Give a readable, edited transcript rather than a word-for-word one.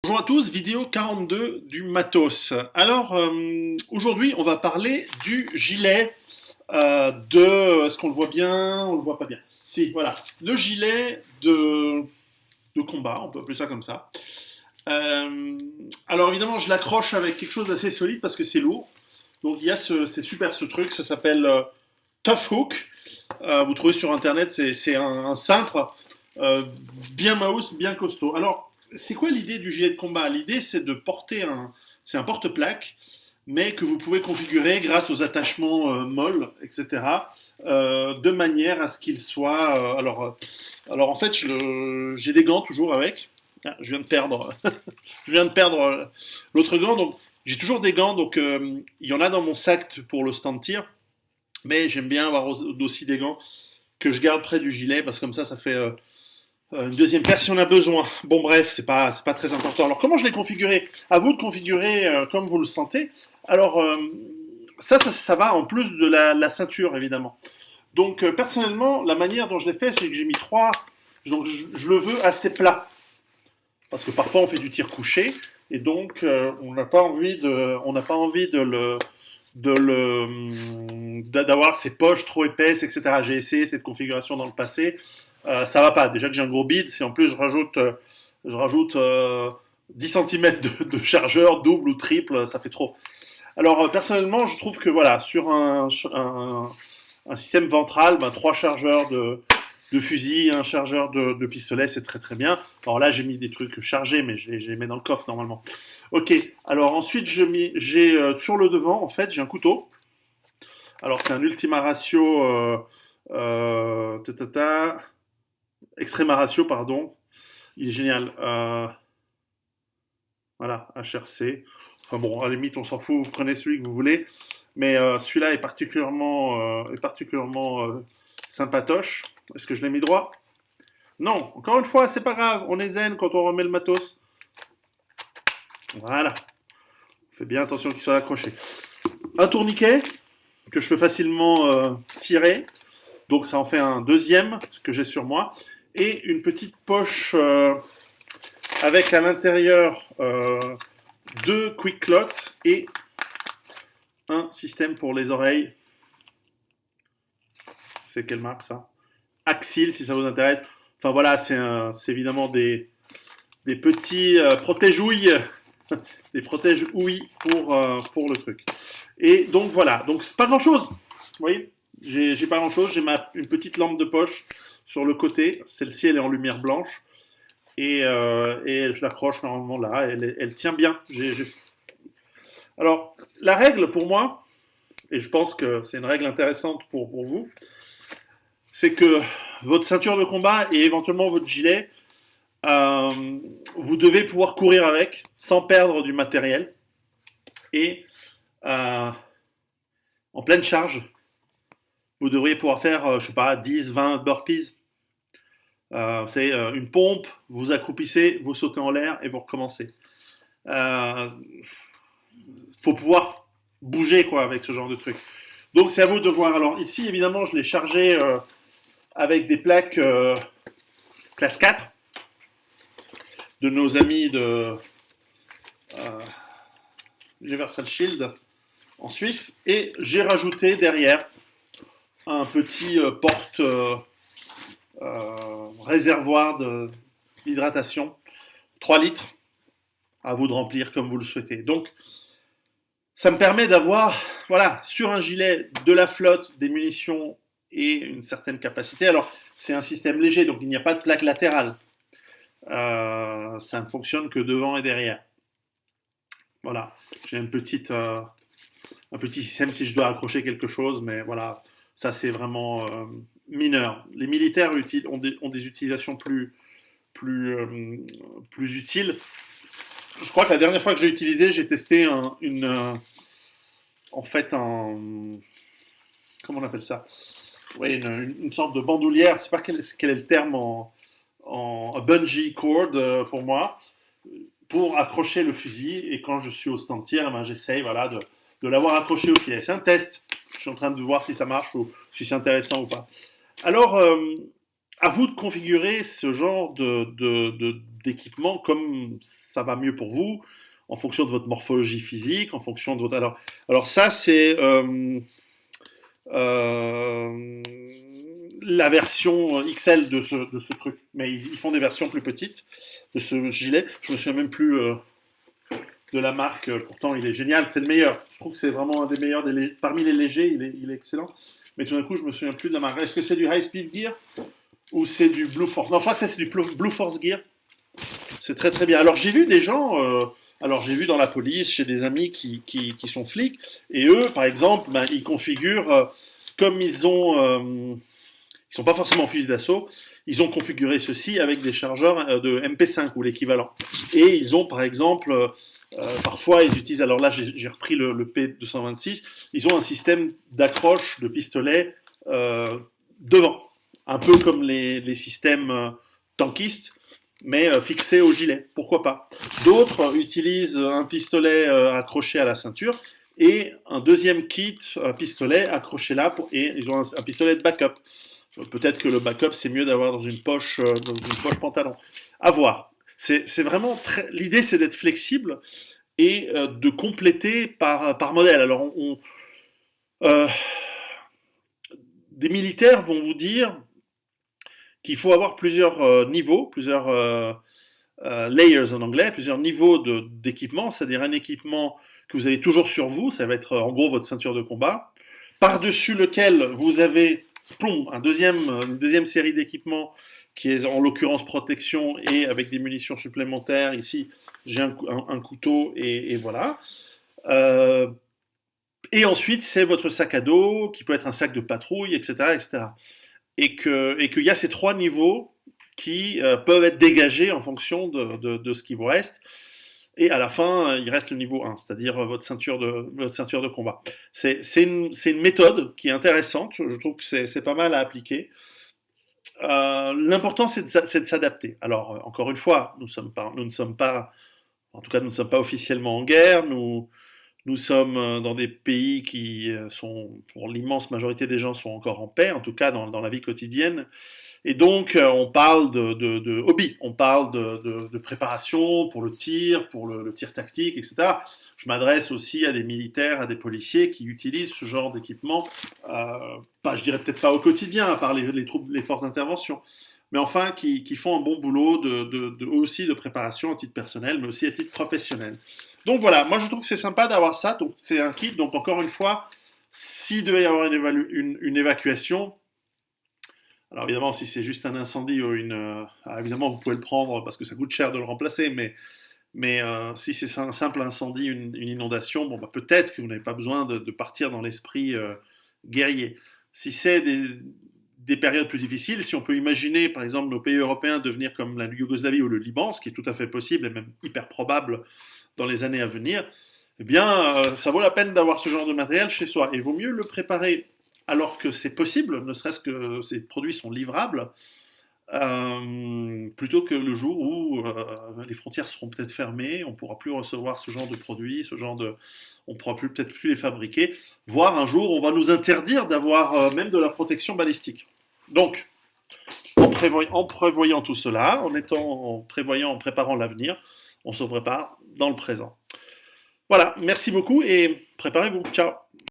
Bonjour à tous, vidéo 42 du matos. Alors aujourd'hui on va parler du gilet est-ce qu'on le voit bien? On le voit pas bien. Si, voilà. Le gilet de combat, on peut appeler ça comme ça. Euh, alors évidemment je l'accroche avec quelque chose d'assez solide parce que c'est lourd. Donc il y a c'est super ce truc, ça s'appelle Tough Hook. Vous trouvez sur internet, c'est un cintre euh, bien mouse, bien costaud. Alors, c'est quoi l'idée du gilet de combat? L'idée, c'est de porter c'est un porte-plaque, mais que vous pouvez configurer grâce aux attachements molles, etc., de manière à ce qu'il soit. Alors en fait, j'ai des gants toujours avec. Ah, je viens de perdre, je viens de perdre l'autre gant, donc j'ai toujours des gants, donc il y en a dans mon sac pour le stand tir, mais j'aime bien avoir aussi des gants que je garde près du gilet parce que comme ça fait une deuxième paire si on a besoin. Bon bref, c'est pas très important. Alors comment je l'ai configuré? À vous de configurer comme vous le sentez. Alors ça va en plus de la ceinture évidemment. Donc personnellement, la manière dont je l'ai fait, c'est que j'ai mis trois. Donc je le veux assez plat parce que parfois on fait du tir couché et donc on n'a pas envie d'avoir ces poches trop épaisses, etc. J'ai essayé cette configuration dans le passé, ça va pas. Déjà que j'ai un gros bide, si en plus je rajoute 10 cm de chargeur, double ou triple, ça fait trop. Alors personnellement, je trouve que voilà, sur un système ventral, ben, trois chargeurs de fusil, un chargeur de pistolet, c'est très très bien. Alors là, j'ai mis des trucs chargés, mais je les mets dans le coffre normalement. Ok, alors ensuite, j'ai sur le devant, en fait, j'ai un couteau. Alors c'est un Ultima Ratio, euh, ta, ta, ta, Extrema Ratio, pardon. Il est génial. Voilà, HRC. Enfin bon, à la limite, on s'en fout, vous prenez celui que vous voulez. Mais celui-là est particulièrement sympatoche. Est-ce que je l'ai mis droit? Non, encore une fois, c'est pas grave. On est zen quand on remet le matos. Voilà. Faites bien attention qu'il soit accroché. Un tourniquet que je peux facilement tirer. Donc ça en fait un deuxième que j'ai sur moi. Et une petite poche avec à l'intérieur deux quick clots et un système pour les oreilles. C'est quelle marque ça? Axil si ça vous intéresse. Enfin voilà, c'est évidemment des petits protège-ouïes, des protège-ouïes pour le truc. Et donc voilà, donc c'est pas grand chose. Vous voyez, j'ai pas grand chose. J'ai une petite lampe de poche sur le côté. Celle-ci, elle est en lumière blanche. Et je l'accroche normalement là. Elle tient bien. Alors, la règle pour moi, et je pense que c'est une règle intéressante pour vous, c'est que votre ceinture de combat et éventuellement votre gilet, euh, vous devez pouvoir courir avec sans perdre du matériel. Et en pleine charge, vous devriez pouvoir faire, je sais pas, 10, 20 burpees. C'est une pompe, vous accroupissez, vous sautez en l'air et vous recommencez. Euh, faut pouvoir bouger quoi avec ce genre de truc. Donc c'est à vous de voir. Alors ici évidemment je l'ai chargé avec des plaques classe 4 de nos amis de Universal Shield en Suisse et j'ai rajouté derrière un petit porte réservoir d'hydratation 3 litres, à vous de remplir comme vous le souhaitez. Donc ça me permet d'avoir, voilà, sur un gilet de la flotte, des munitions et une certaine capacité. Alors, c'est un système léger, donc il n'y a pas de plaque latérale. Ça ne fonctionne que devant et derrière. Voilà, j'ai un petit système si je dois accrocher quelque chose, mais voilà, ça c'est vraiment mineur. Les militaires ont des utilisations plus utiles. Je crois que la dernière fois que j'ai utilisé, j'ai testé en fait comment on appelle ça? Oui, une sorte de bandoulière. Je sais pas quel est le terme en bungee cord pour moi, pour accrocher le fusil. Et quand je suis au stand tir, eh ben, j'essaye voilà, de l'avoir accroché au filet. C'est un test. Je suis en train de voir si ça marche ou si c'est intéressant ou pas. Alors, à vous de configurer ce genre d'équipement comme ça va mieux pour vous, en fonction de votre morphologie physique, en fonction de votre... Alors ça, c'est euh, la version XL de ce truc. Mais ils font des versions plus petites de ce gilet. Je me souviens même plus de la marque. Pourtant, il est génial. C'est le meilleur. Je trouve que c'est vraiment un des meilleurs. Parmi les légers, il est excellent. Mais tout d'un coup, je me souviens plus de la marque. Est-ce que c'est du High Speed Gear ou c'est du Blue Force? Non, je crois que ça, c'est du Blue Force Gear. C'est très très bien. Alors, j'ai vu des gens... alors j'ai vu dans la police, chez des amis qui sont flics, et eux, par exemple, ben, ils configurent, comme ils sont pas forcément en fusil d'assaut, ils ont configuré ceci avec des chargeurs de MP5 ou l'équivalent. Et ils ont, par exemple, parfois ils utilisent, alors là j'ai repris le P226, ils ont un système d'accroche de pistolet devant, un peu comme les systèmes tankistes, mais fixé au gilet, pourquoi pas. D'autres utilisent un pistolet accroché à la ceinture et un deuxième kit pistolet accroché là, et ils ont un pistolet de backup. Peut-être que le backup, c'est mieux d'avoir dans une poche pantalon. À voir. C'est vraiment l'idée, c'est d'être flexible et de compléter par modèle. Alors, euh, des militaires vont vous dire qu'il faut avoir plusieurs niveaux, plusieurs layers en anglais, plusieurs niveaux d'équipement, c'est-à-dire un équipement que vous avez toujours sur vous, ça va être en gros votre ceinture de combat, par-dessus lequel vous avez une deuxième série d'équipements qui est en l'occurrence protection et avec des munitions supplémentaires. Ici, j'ai un couteau et voilà. Et ensuite, c'est votre sac à dos qui peut être un sac de patrouille, etc., etc. Et qu'il y a ces trois niveaux qui peuvent être dégagés en fonction de ce qui vous reste. Et à la fin, il reste le niveau 1, c'est-à-dire votre ceinture de combat. C'est une méthode qui est intéressante, je trouve que c'est pas mal à appliquer. L'important, c'est de s'adapter. Alors, encore une fois, nous ne sommes pas, en tout cas, nous ne sommes pas officiellement en guerre, nous sommes dans des pays qui sont, pour l'immense majorité des gens, sont encore en paix, en tout cas dans la vie quotidienne. Et donc, on parle de hobby, on parle de préparation pour le tir tactique, etc. Je m'adresse aussi à des militaires, à des policiers qui utilisent ce genre d'équipement, je dirais peut-être pas au quotidien, à part les forces d'intervention, mais enfin qui font un bon boulot aussi de préparation à titre personnel, mais aussi à titre professionnel. Donc voilà, moi je trouve que c'est sympa d'avoir ça, donc c'est un kit, donc encore une fois, s'il devait y avoir une évacuation, alors évidemment, si c'est juste un incendie ou évidemment, vous pouvez le prendre parce que ça coûte cher de le remplacer, mais si c'est un simple incendie, une inondation, bon, bah, peut-être que vous n'avez pas besoin de partir dans l'esprit guerrier. Si c'est des périodes plus difficiles, si on peut imaginer, par exemple, nos pays européens devenir comme la Yougoslavie ou le Liban, ce qui est tout à fait possible et même hyper probable dans les années à venir, eh bien, ça vaut la peine d'avoir ce genre de matériel chez soi. Et il vaut mieux le préparer alors que c'est possible, ne serait-ce que ces produits sont livrables, plutôt que le jour où les frontières seront peut-être fermées, on ne pourra plus recevoir ce genre de produits, on ne pourra peut-être plus les fabriquer, voire un jour on va nous interdire d'avoir même de la protection balistique. Donc, en prévoyant tout cela, en préparant l'avenir, on se prépare dans le présent. Voilà, merci beaucoup et préparez-vous. Ciao.